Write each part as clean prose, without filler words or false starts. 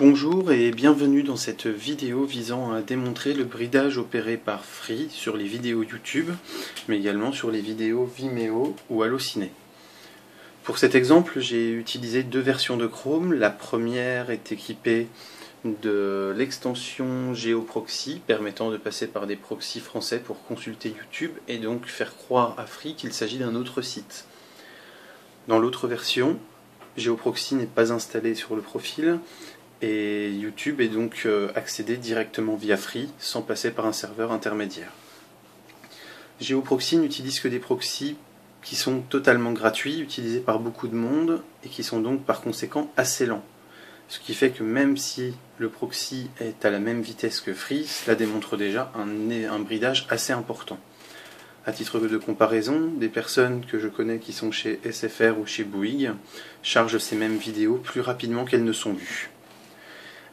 Bonjour et bienvenue dans cette vidéo visant à démontrer le bridage opéré par Free sur les vidéos YouTube, mais également sur les vidéos Vimeo ou Allociné. Pour cet exemple, j'ai utilisé deux versions de Chrome. La première est équipée de l'extension GeoProxy, permettant de passer par des proxys français pour consulter YouTube et donc faire croire à Free qu'il s'agit d'un autre site. Dans l'autre version, GeoProxy n'est pas installé sur le profil, et YouTube est donc accédé directement via Free, sans passer par un serveur intermédiaire. GeoProxy n'utilise que des proxys qui sont totalement gratuits, utilisés par beaucoup de monde, et qui sont donc par conséquent assez lents. Ce qui fait que même si le proxy est à la même vitesse que Free, cela démontre déjà un bridage assez important. À titre de comparaison, des personnes que je connais qui sont chez SFR ou chez Bouygues chargent ces mêmes vidéos plus rapidement qu'elles ne sont vues.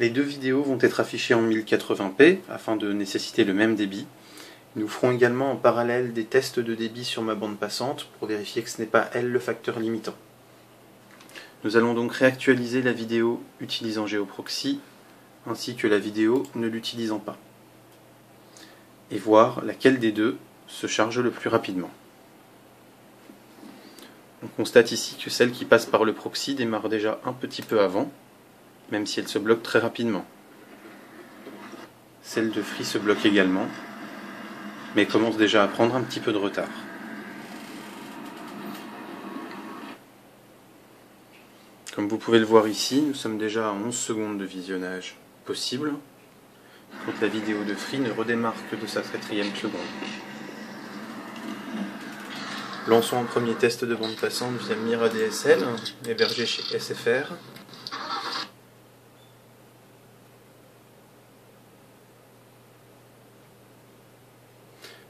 Les deux vidéos vont être affichées en 1080p afin de nécessiter le même débit. Nous ferons également en parallèle des tests de débit sur ma bande passante pour vérifier que ce n'est pas elle le facteur limitant. Nous allons donc réactualiser la vidéo utilisant GeoProxy ainsi que la vidéo ne l'utilisant pas et voir laquelle des deux se charge le plus rapidement. On constate ici que celle qui passe par le proxy démarre déjà un petit peu avant, même si elle se bloque très rapidement. Celle de Free se bloque également, mais commence déjà à prendre un petit peu de retard. Comme vous pouvez le voir ici, nous sommes déjà à 11 secondes de visionnage possible, quand la vidéo de Free ne redémarre que de sa 4e seconde. Lançons un premier test de bande passante via MiraDSL, hébergé chez SFR.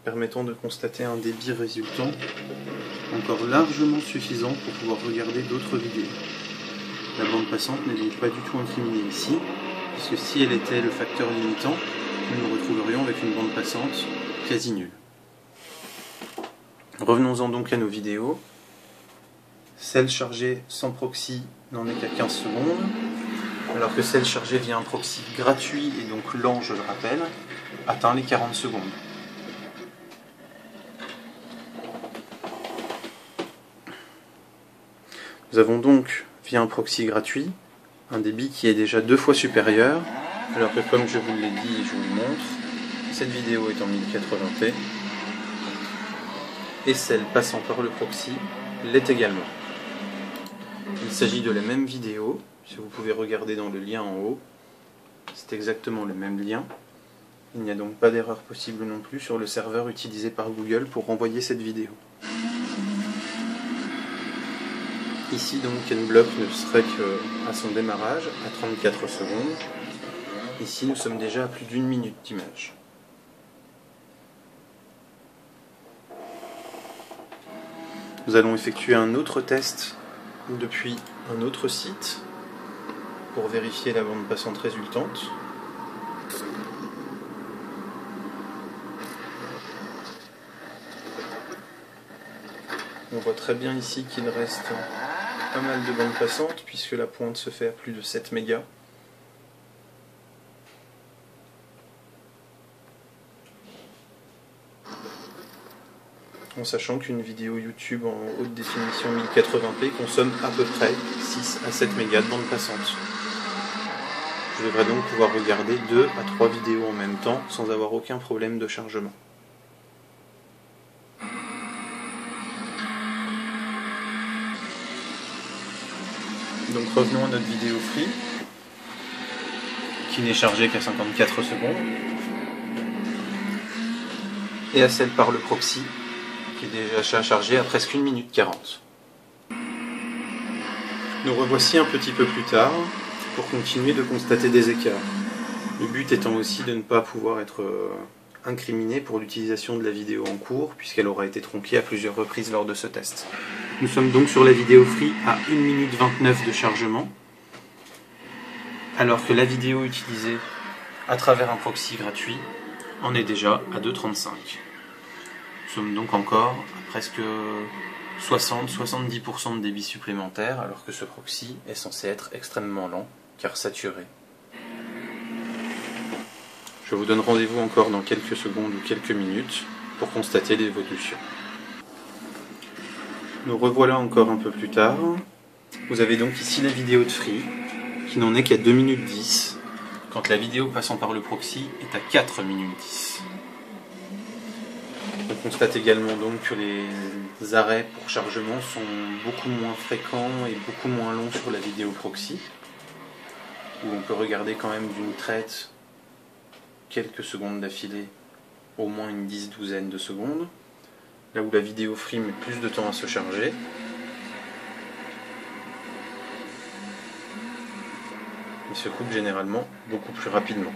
Permettant de constater un débit résultant encore largement suffisant pour pouvoir regarder d'autres vidéos. La bande passante n'est donc pas du tout incriminée ici, puisque si elle était le facteur limitant, nous nous retrouverions avec une bande passante quasi nulle. Revenons-en donc à nos vidéos. Celle chargée sans proxy n'en est qu'à 15 secondes, alors que celle chargée via un proxy gratuit et donc lent, je le rappelle, atteint les 40 secondes. Nous avons donc, via un proxy gratuit, un débit qui est déjà 2 fois supérieur, alors que comme je vous l'ai dit et je vous le montre, cette vidéo est en 1080p, et celle passant par le proxy l'est également. Il s'agit de la même vidéo, si vous pouvez regarder dans le lien en haut, c'est exactement le même lien. Il n'y a donc pas d'erreur possible non plus sur le serveur utilisé par Google pour renvoyer cette vidéo. Ici donc Kenblock ne serait qu'à son démarrage, à 34 secondes. Ici nous sommes déjà à plus d'1 minute d'image. Nous allons effectuer un autre test depuis un autre site pour vérifier la bande passante résultante. On voit très bien ici qu'il reste pas mal de bande passante puisque la pointe se fait à plus de 7 mégas. En sachant qu'une vidéo YouTube en haute définition 1080p consomme à peu près 6 à 7 mégas de bande passante. Je devrais donc pouvoir regarder 2 à 3 vidéos en même temps sans avoir aucun problème de chargement. Donc revenons à notre vidéo Free, qui n'est chargée qu'à 54 secondes, et à celle par le proxy, qui est déjà chargée à presque 1 minute 40. Nous revoici un petit peu plus tard, pour continuer de constater des écarts. Le but étant aussi de ne pas pouvoir être incriminé pour l'utilisation de la vidéo en cours, puisqu'elle aura été tronquée à plusieurs reprises lors de ce test. Nous sommes donc sur la vidéo Free à 1 minute 29 de chargement, alors que la vidéo utilisée à travers un proxy gratuit en est déjà à 2,35. Nous sommes donc encore à presque 60-70% de débit supplémentaire, alors que ce proxy est censé être extrêmement lent, car saturé. Je vous donne rendez-vous encore dans quelques secondes ou quelques minutes pour constater l'évolution. Nous revoilà encore un peu plus tard. Vous avez donc ici la vidéo de Free, qui n'en est qu'à 2 minutes 10, quand la vidéo passant par le proxy est à 4 minutes 10. On constate également donc que les arrêts pour chargement sont beaucoup moins fréquents et beaucoup moins longs sur la vidéo proxy, où on peut regarder quand même d'une traite quelques secondes d'affilée, au moins une douzaine de secondes, là où la vidéo Free met plus de temps à se charger. Il se coupe généralement beaucoup plus rapidement.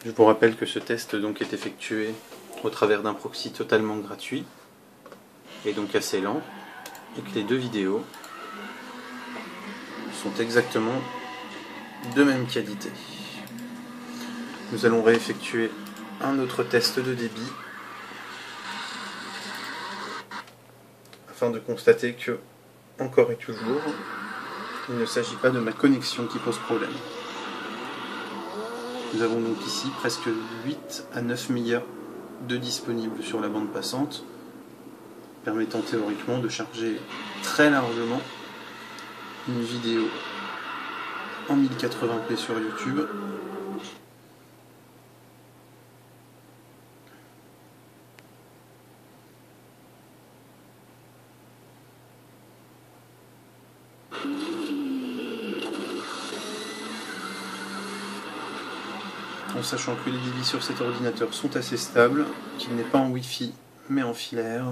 Je vous rappelle que ce test donc est effectué au travers d'un proxy totalement gratuit et donc assez lent, et que les deux vidéos sont exactement de même qualité. Nous allons réeffectuer un autre test de débit afin de constater que, encore et toujours, il ne s'agit pas de ma connexion qui pose problème. Nous avons donc ici presque 8 à 9 milliards de disponibles sur la bande passante, permettant théoriquement de charger très largement une vidéo en 1080p sur YouTube. En sachant que les débits sur cet ordinateur sont assez stables, qu'il n'est pas en Wi-Fi mais en filaire,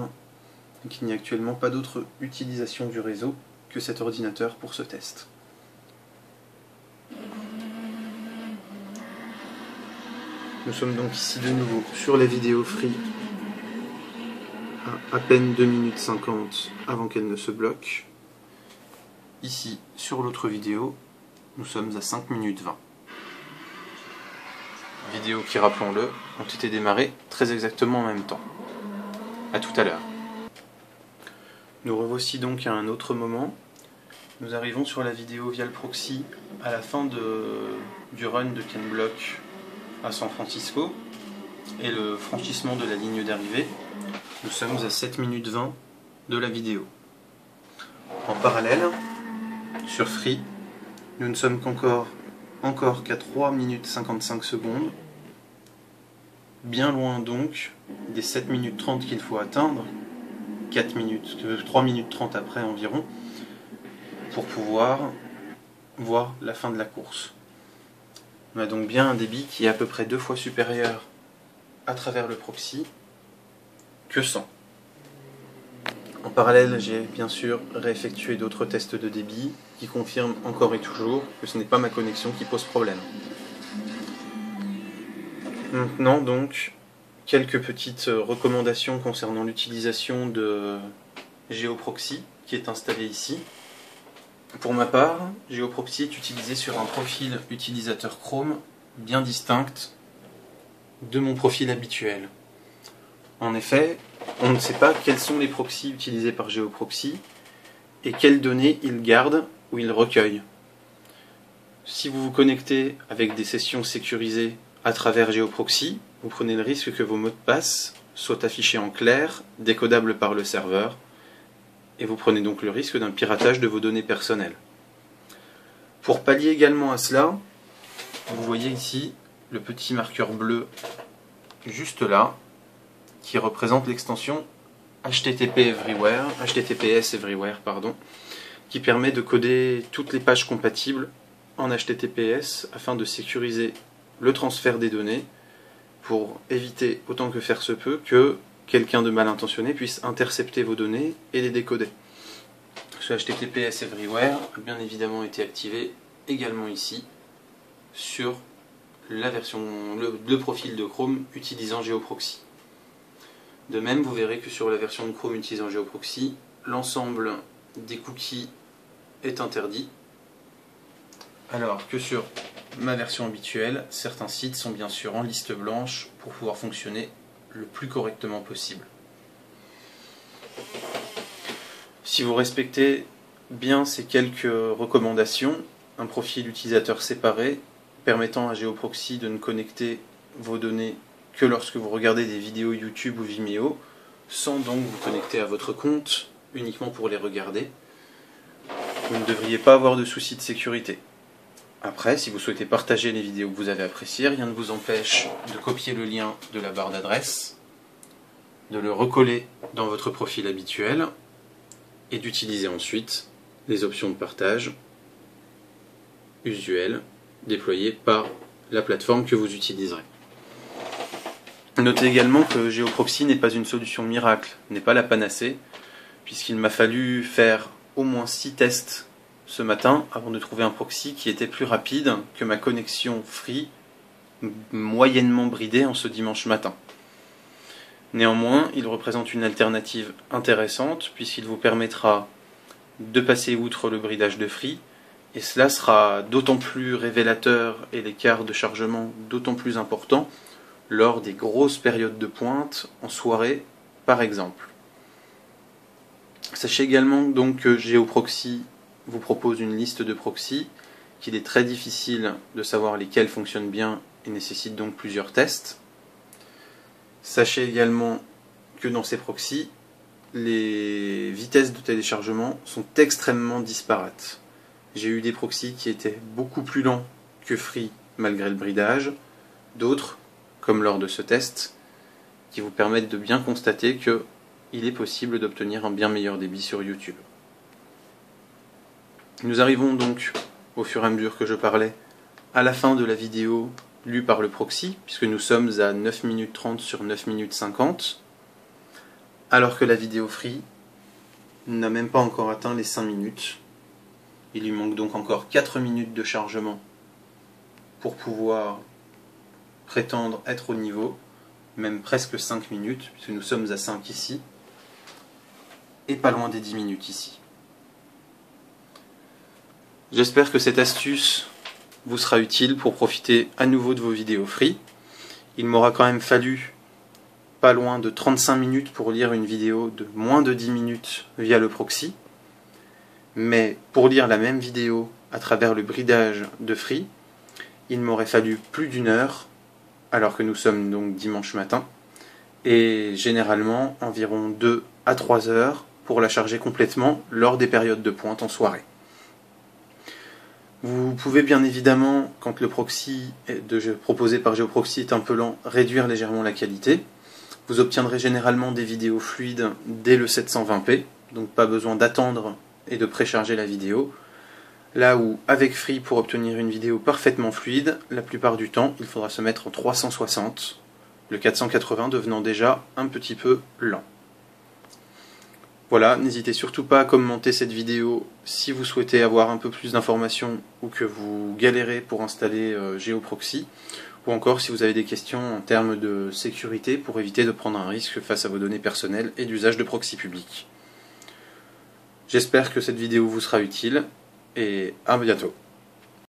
et qu'il n'y a actuellement pas d'autre utilisation du réseau que cet ordinateur pour ce test. Nous sommes donc ici de nouveau sur la vidéo Free à peine 2 minutes 50 avant qu'elle ne se bloque. Ici, sur l'autre vidéo, nous sommes à 5 minutes 20. Vidéos qui, rappelons-le, ont été démarrées très exactement en même temps. A tout à l'heure. Nous revoici donc à un autre moment. Nous arrivons sur la vidéo via le proxy à la fin du run de Ken Block à San Francisco et le franchissement de la ligne d'arrivée. Nous sommes à 7 minutes 20 de la vidéo. En parallèle, sur Free, nous ne sommes encore qu'à 3 minutes 55 secondes, bien loin donc des 7 minutes 30 qu'il faut atteindre, 3 minutes 30 après environ, pour pouvoir voir la fin de la course. On a donc bien un débit qui est à peu près 2 fois supérieur à travers le proxy que sans. En parallèle, j'ai bien sûr réeffectué d'autres tests de débit qui confirment encore et toujours que ce n'est pas ma connexion qui pose problème. Maintenant donc, quelques petites recommandations concernant l'utilisation de GeoProxy qui est installé ici. Pour ma part, GeoProxy est utilisé sur un profil utilisateur Chrome bien distinct de mon profil habituel. En effet, on ne sait pas quels sont les proxys utilisés par GeoProxy et quelles données il garde ou il recueille. Si vous vous connectez avec des sessions sécurisées à travers GeoProxy, vous prenez le risque que vos mots de passe soient affichés en clair, décodables par le serveur, et vous prenez donc le risque d'un piratage de vos données personnelles. Pour pallier également à cela, vous voyez ici le petit marqueur bleu juste là, qui représente l'extension HTTPS Everywhere, qui permet de coder toutes les pages compatibles en HTTPS afin de sécuriser le transfert des données pour éviter autant que faire se peut que quelqu'un de mal intentionné puisse intercepter vos données et les décoder. Ce HTTPS Everywhere a bien évidemment été activé également ici sur le profil de Chrome utilisant GeoProxy. De même, vous verrez que sur la version de Chrome utilisant GeoProxy, l'ensemble des cookies est interdit, alors que sur ma version habituelle, certains sites sont bien sûr en liste blanche pour pouvoir fonctionner le plus correctement possible. Si vous respectez bien ces quelques recommandations, un profil utilisateur séparé permettant à GeoProxy de ne connecter vos données que lorsque vous regardez des vidéos YouTube ou Vimeo, sans donc vous connecter à votre compte uniquement pour les regarder. Vous ne devriez pas avoir de soucis de sécurité. Après, si vous souhaitez partager les vidéos que vous avez appréciées, rien ne vous empêche de copier le lien de la barre d'adresse, de le recoller dans votre profil habituel et d'utiliser ensuite les options de partage usuelles déployées par la plateforme que vous utiliserez. Notez également que GeoProxy n'est pas une solution miracle, n'est pas la panacée, puisqu'il m'a fallu faire au moins 6 tests ce matin avant de trouver un proxy qui était plus rapide que ma connexion Free moyennement bridée en ce dimanche matin. Néanmoins, il représente une alternative intéressante puisqu'il vous permettra de passer outre le bridage de Free, et cela sera d'autant plus révélateur et l'écart de chargement d'autant plus important lors des grosses périodes de pointe en soirée par exemple. Sachez également donc que GeoProxy vous propose une liste de proxys, qu'il est très difficile de savoir lesquels fonctionnent bien et nécessitent donc plusieurs tests. Sachez également que dans ces proxys, les vitesses de téléchargement sont extrêmement disparates. J'ai eu des proxys qui étaient beaucoup plus lents que Free malgré le bridage, d'autres, comme lors de ce test, qui vous permettent de bien constater qu'il est possible d'obtenir un bien meilleur débit sur YouTube. Nous arrivons donc, au fur et à mesure que je parlais, à la fin de la vidéo lue par le proxy, puisque nous sommes à 9 minutes 30 sur 9 minutes 50, alors que la vidéo Free n'a même pas encore atteint les 5 minutes. Il lui manque donc encore 4 minutes de chargement pour pouvoir prétendre être au niveau, même presque 5 minutes, puisque nous sommes à 5 ici, et pas loin des 10 minutes ici. J'espère que cette astuce vous sera utile pour profiter à nouveau de vos vidéos Free. Il m'aura quand même fallu pas loin de 35 minutes pour lire une vidéo de moins de 10 minutes via le proxy, mais pour lire la même vidéo à travers le bridage de Free, il m'aurait fallu plus d'1 heure, alors que nous sommes donc dimanche matin, et généralement environ 2 à 3 heures pour la charger complètement lors des périodes de pointe en soirée. Vous pouvez bien évidemment, quand le proxy proposé par GeoProxy est un peu lent, réduire légèrement la qualité. Vous obtiendrez généralement des vidéos fluides dès le 720p, donc pas besoin d'attendre et de précharger la vidéo. Là où, avec Free, pour obtenir une vidéo parfaitement fluide, la plupart du temps, il faudra se mettre en 360, le 480 devenant déjà un petit peu lent. Voilà, n'hésitez surtout pas à commenter cette vidéo si vous souhaitez avoir un peu plus d'informations ou que vous galérez pour installer GeoProxy, ou encore si vous avez des questions en termes de sécurité pour éviter de prendre un risque face à vos données personnelles et d'usage de proxy public. J'espère que cette vidéo vous sera utile et à bientôt.